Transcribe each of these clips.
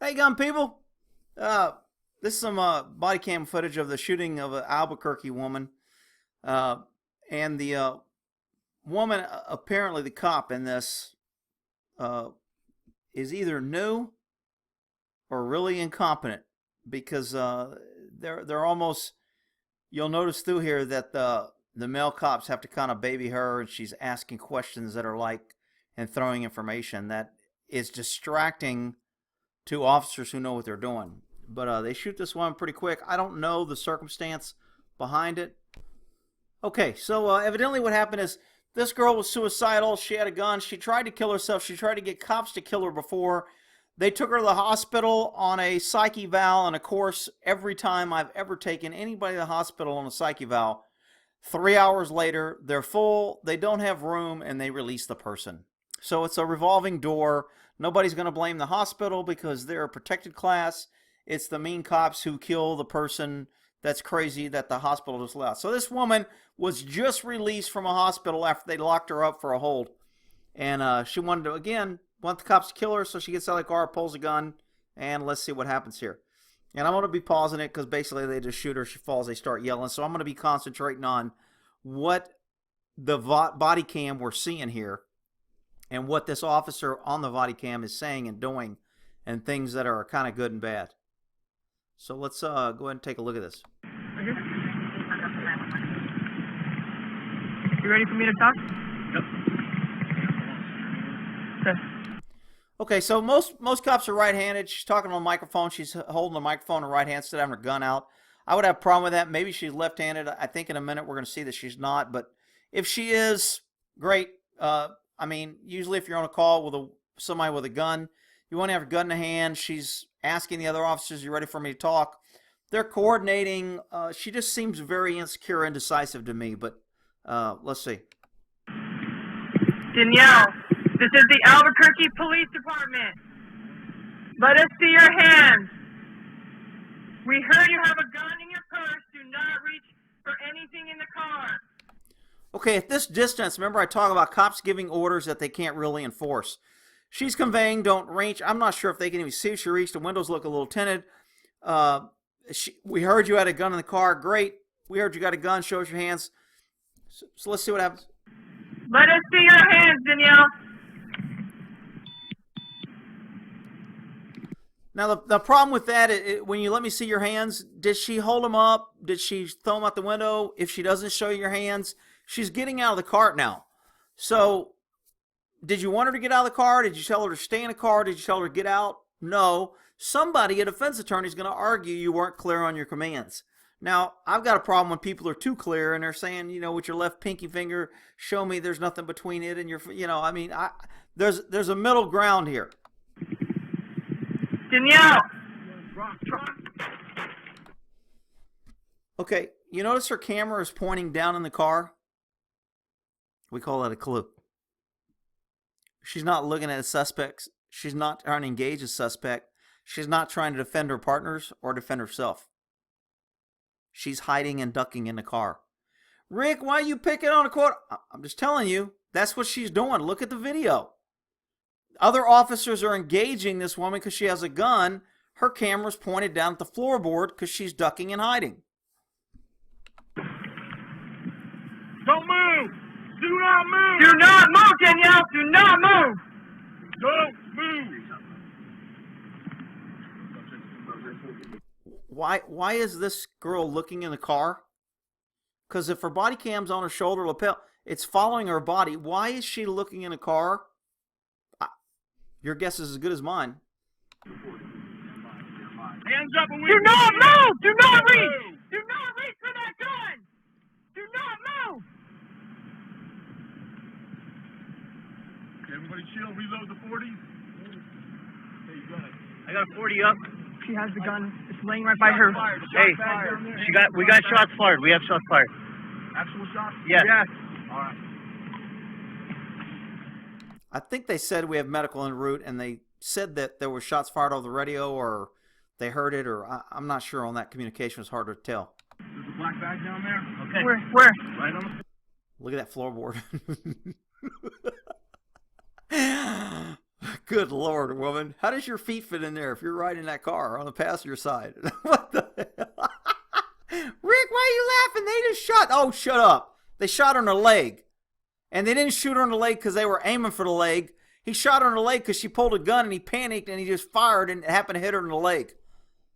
Hey, gun people. This is some body cam footage of the shooting of an Albuquerque woman. Uh, and the woman, apparently the cop in this, uh, is either new or really incompetent because they're almost. You'll notice through here that the male cops have to kind of baby her, and she's asking questions that are like and throwing information that is distracting to officers who know what they're doing. But they shoot this one pretty quick. I don't know the circumstance behind it. Okay, so evidently what happened is this girl was suicidal. She had a gun. She tried to kill herself. She tried to get cops to kill her before. They took her to the hospital on a psych eval, and of course, every time I've ever taken anybody to the hospital on a psych eval, 3 hours later, they're full, they don't have room, and they release the person. So it's a revolving door. Nobody's going to blame the hospital because they're a protected class. It's the mean cops who kill the person that's crazy that the hospital just allowed. So this woman was just released from a hospital after they locked her up for a hold. And she wanted to, again, want the cops to kill her, so she gets out of the car, pulls a gun, and let's see what happens here. And I'm going to be pausing it because basically they just shoot her. She falls, they start yelling. So I'm going to be concentrating on what the body cam we're seeing here and what this officer on the body cam is saying and doing and things that are kind of good and bad. So let's go ahead and take a look at this. You ready for me to talk? Yep. Okay. Okay, so most cops are right-handed. She's talking on a microphone. She's holding the microphone in her right hand instead of having her gun out. I would have a problem with that. Maybe she's left-handed. I think in a minute we're going to see that she's not. But if she is, great. I mean, usually if you're on a call with somebody with a gun, you want to have your gun in the hand. She's asking the other officers, "You ready for me to talk?" They're coordinating. She just seems very insecure and indecisive to me. But let's see. Danielle, this is the Albuquerque Police Department. Let us see your hands. We heard you have a gun in your purse. Do not reach for anything in the car. Okay, at this distance, remember I talk about cops giving orders that they can't really enforce. She's conveying don't reach. I'm not sure if they can even see if she reached. The windows look a little tinted. We heard you had a gun in the car. Great. We heard you got a gun. Show us your hands. So let's see what happens. Let us see your hands, Danielle. Now, the problem with that, when you let me see your hands, did she hold them up? Did she throw them out the window? If she doesn't show you your hands, she's getting out of the car now. So, did you want her to get out of the car? Did you tell her to stay in the car? Did you tell her to get out? No. Somebody, a defense attorney, is going to argue you weren't clear on your commands. Now, I've got a problem when people are too clear and they're saying, with your left pinky finger, show me there's nothing between it and your, there's a middle ground here. Danielle. Okay, you notice her camera is pointing down in the car? We call that a clue. She's not looking at the suspects. She's not trying to engage a suspect. She's not trying to defend her partners or defend herself. She's hiding and ducking in the car. Rick, why are you picking on a quote? I'm just telling you, that's what she's doing. Look at the video. Other officers are engaging this woman because she has a gun. Her camera's pointed down at the floorboard because she's ducking and hiding. Don't move! Do not move! Do not move, Danielle. Do not move. Don't move! Why is this girl looking in the car? Because if her body cam's on her shoulder lapel, it's following her body. Why is she looking in the car? Your guess is as good as mine. Hands up and we Do not move. Do not reach. Do not reach for that gun. Do not move. Everybody chill, reload the 40s. Hey, you got it. I got a 40 up. She has the gun. It's laying right by her. Hey, we got shots fired. We have shots fired. Actual shots? Yes. Yes. All right. I think they said we have medical en route, and they said that there were shots fired over the radio, or they heard it, or I'm not sure on that. Communication was hard to tell. There's a black bag down there. Okay. Where? Right on the... Look at that floorboard. Good Lord, woman. How does your feet fit in there if you're riding that car on the passenger side? What the hell? Rick, why are you laughing? They just shot. Oh, shut up. They shot her in the leg. And they didn't shoot her in the leg because they were aiming for the leg. He shot her in the leg because she pulled a gun and he panicked and he just fired and it happened to hit her in the leg.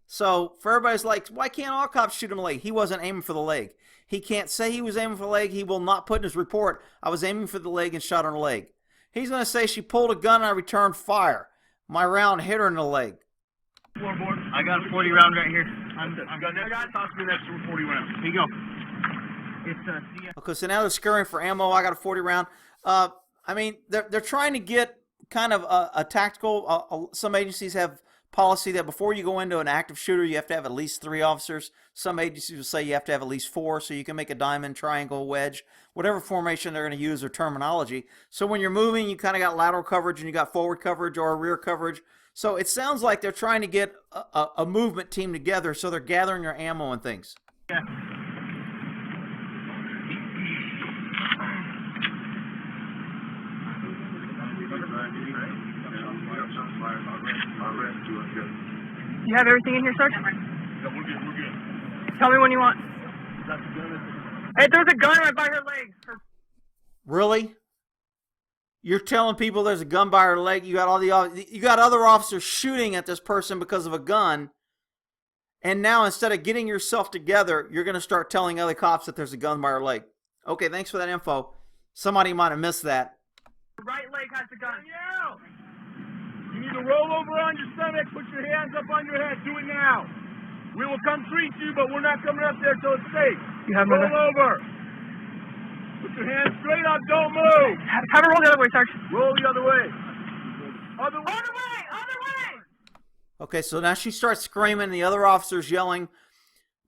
So for everybody's like, why can't all cops shoot him in the leg? He wasn't aiming for the leg. He can't say he was aiming for the leg. He will not put in his report, I was aiming for the leg and shot her in the leg. He's going to say she pulled a gun and I returned fire. My round hit her in the leg. Floorboard. I got a 40 round right here. I got toss me an extra 40 rounds. Here you go. It's Okay, so now they're scurrying for ammo. I got a 40 round. I mean, they're trying to get kind of a tactical. Some agencies have policy that before you go into an active shooter, you have to have at least 3 officers. Some agencies will say you have to have at least 4, so you can make a diamond, triangle, wedge, whatever formation they're going to use or terminology. So when you're moving, you kind of got lateral coverage and you got forward coverage or rear coverage. So it sounds like they're trying to get a movement team together, so they're gathering your ammo and things. yeah. You have everything in here, Sarge? Yeah, we're good. Tell me when you want. That's the gun. Hey, there's a gun right by her leg. Really? You're telling people there's a gun by her leg? You got other officers shooting at this person because of a gun. And now instead of getting yourself together, you're going to start telling other cops that there's a gun by her leg. Okay, thanks for that info. Somebody might have missed that. Her right leg has the gun. Danielle! You need to roll over on your stomach, put your hands up on your head. Do it now. We will come treat you, but we're not coming up there till it's safe. You have roll another? over. Put your hands straight up. Don't move. Have her roll the other way, Sarge. Roll the other way. Other way. Other way! Other way! Okay, so now she starts screaming, the other officer's yelling.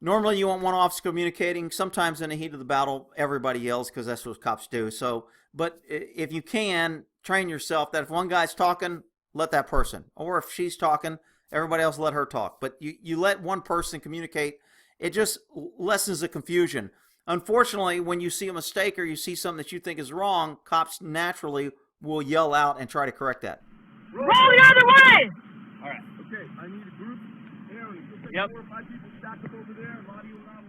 Normally you want one officer communicating. Sometimes in the heat of the battle, everybody yells because that's what cops do. So, but if you can, train yourself that if one guy's talking, let that person. Or if she's talking, everybody else let her talk. But you let one person communicate, it just lessens the confusion. Unfortunately, when you see a mistake or you see something that you think is wrong, cops naturally will yell out and try to correct that. Roll the other way! All right. Okay, I need a group area. Yep. 4 or 5 people stack up over there. A lot of you around.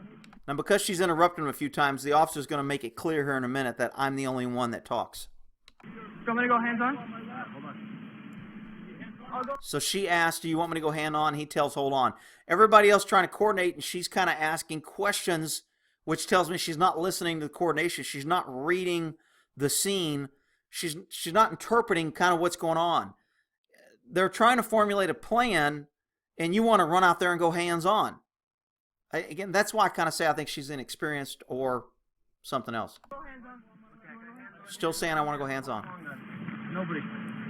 Now, because she's interrupted him a few times, the officer's going to make it clear here in a minute that I'm the only one that talks. Do you want me to go hands on? So she asks, do you want me to go hand on? He tells, hold on. Everybody else trying to coordinate, and she's kind of asking questions, which tells me she's not listening to the coordination. She's not reading the scene. She's not interpreting kind of what's going on. They're trying to formulate a plan, and you want to run out there and go hands on. Again, that's why I kind of say I think she's inexperienced or something else. Still saying I want to go hands on. Nobody.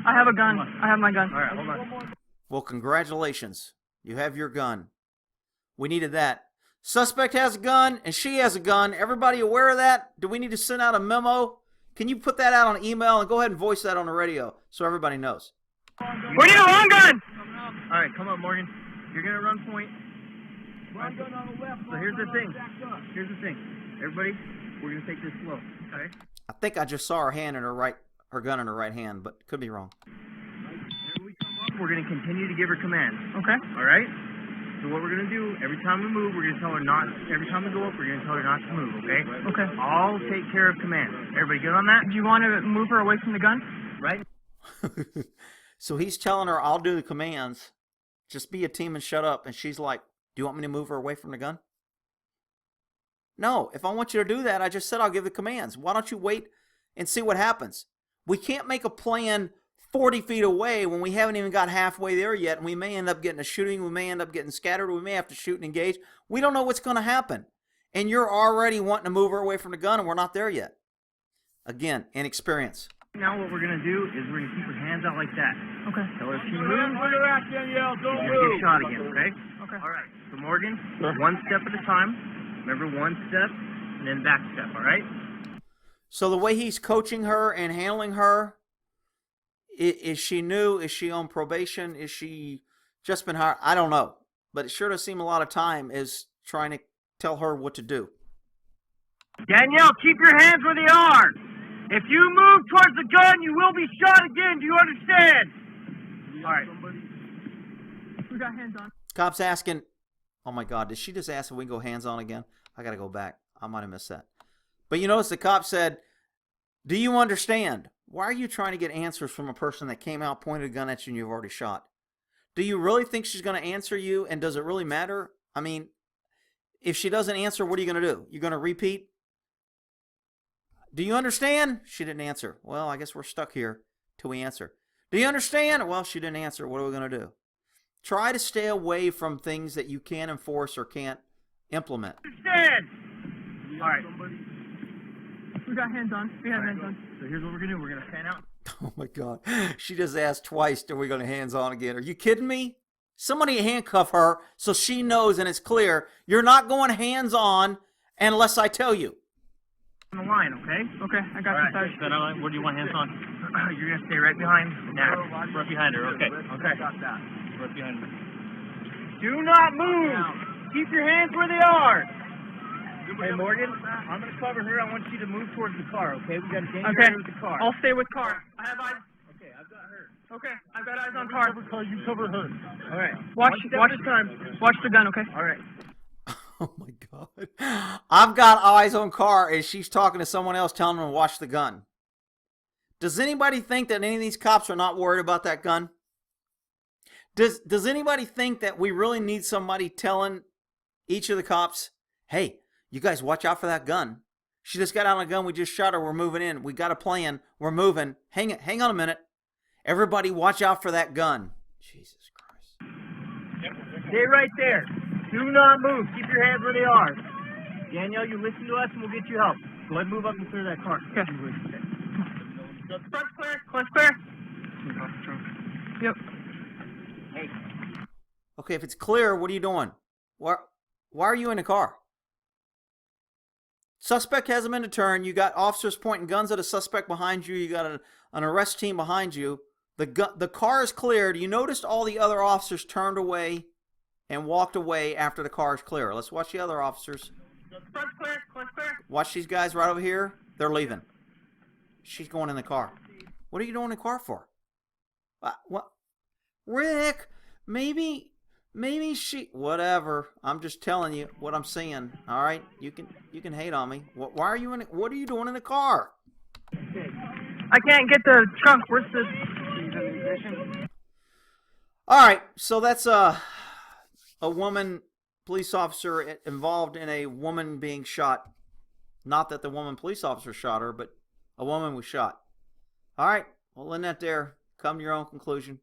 I have a gun. I have my gun. All right, hold on. Well, congratulations. You have your gun. We needed that. Suspect has a gun, and she has a gun. Everybody aware of that? Do we need to send out a memo? Can you put that out on email and go ahead and voice that on the radio so everybody knows? We need a long gun! All right, come on, Morgan. You're going to run point. Run gun on the left. So here's the thing. Here's the thing. Everybody, we're going to take this slow, okay? I think I just saw her hand in her gun in her right hand, but could be wrong. Whenever we come up, we're going to continue to give her commands. Okay. All right? So what we're going to do, every time we move, we're going to tell her not, every time we go up, we're going to tell her not to move, okay? Okay. I'll take care of commands. Everybody good on that? Do you want to move her away from the gun? Right? So he's telling her, I'll do the commands. Just be a team and shut up. And she's like, do you want me to move her away from the gun? No, if I want you to do that, I just said I'll give the commands. Why don't you wait and see what happens? We can't make a plan 40 feet away when we haven't even got halfway there yet, and we may end up getting a shooting, we may end up getting scattered, we may have to shoot and engage. We don't know what's going to happen. And you're already wanting to move her away from the gun, and we're not there yet. Again, inexperience. Now what we're going to do is we're going to keep her hands out like that. Okay. Tell her if she Where moves, you're at, Danielle. Don't you're going to move. get shot again, okay? Okay. All right. So Morgan, one step at a time. Remember, one step and then back step, all right? So the way he's coaching her and handling her, is she new? Is she on probation? Is she just been hired? I don't know. But it sure does seem a lot of time is trying to tell her what to do. Danielle, keep your hands where they are. If you move towards the gun, you will be shot again. Do you understand? All right. We got hands on. Cops asking, oh my God, did she just ask if we can go hands on again? I got to go back. I might have missed that. But you notice the cop said, do you understand? Why are you trying to get answers from a person that came out, pointed a gun at you, and you've already shot? Do you really think she's going to answer you, and does it really matter? I mean, if she doesn't answer, what are you going to do? You're going to repeat? Do you understand? She didn't answer. Well, I guess we're stuck here till we answer. Do you understand? Well, she didn't answer. What are we going to do? Try to stay away from things that you can't enforce or can't implement. Stand! All right. We got hands on. We have hands on. So here's what we're gonna do. We're gonna fan out. Oh my God. She just asked twice, are we going to hands on again? Are you kidding me? Somebody handcuff her so she knows and it's clear you're not going hands on unless I tell you. On the line, okay? Okay, I got you, Sarge. Then what do you want hands on? You're gonna stay right behind Nat. Right behind her. Okay. Okay. Got that. Right behind her. Do not move! Keep your hands where they are! Hey Morgan, I'm gonna cover her. I want you to move towards the car, okay? We got a danger Okay. area with the car. I'll stay with car. I have eyes. Okay, I've got her. Okay, I've got eyes on car. You cover her. All right. Watch One step at a time. Watch the gun, okay? All right. Oh my God. I've got eyes on car and she's talking to someone else telling them to watch the gun. Does anybody think that any of these cops are not worried about that gun? Does anybody think that we really need somebody telling each of the cops, hey, you guys watch out for that gun. She just got out on a gun. We just shot her. We're moving in. We got a plan. We're moving. Hang on a minute. Everybody watch out for that gun. Jesus Christ. Stay right there. Do not move. Keep your hands where they are. Danielle, you listen to us and we'll get you help. Go ahead and move up and clear that car. Okay. Front's clear. Front's clear. Yep. Okay, if it's clear, what are you doing? Why are you in the car? Suspect hasn't been determined. You got officers pointing guns at a suspect behind you. You got an arrest team behind you. The car is cleared. You noticed all the other officers turned away and walked away after the car is clear. Let's watch the other officers. Front's clear. Front's clear. Watch these guys right over here. They're leaving. She's going in the car. What are you doing in the car for? What? Rick, maybe she, whatever. I'm just telling you what I'm seeing. All right, you can hate on me. Why are you in? What are you doing in the car? I can't get the trunk. Where's the... All right, so that's a woman police officer involved in a woman being shot. Not that the woman police officer shot her, but a woman was shot. All right, well, in that there, come to your own conclusion.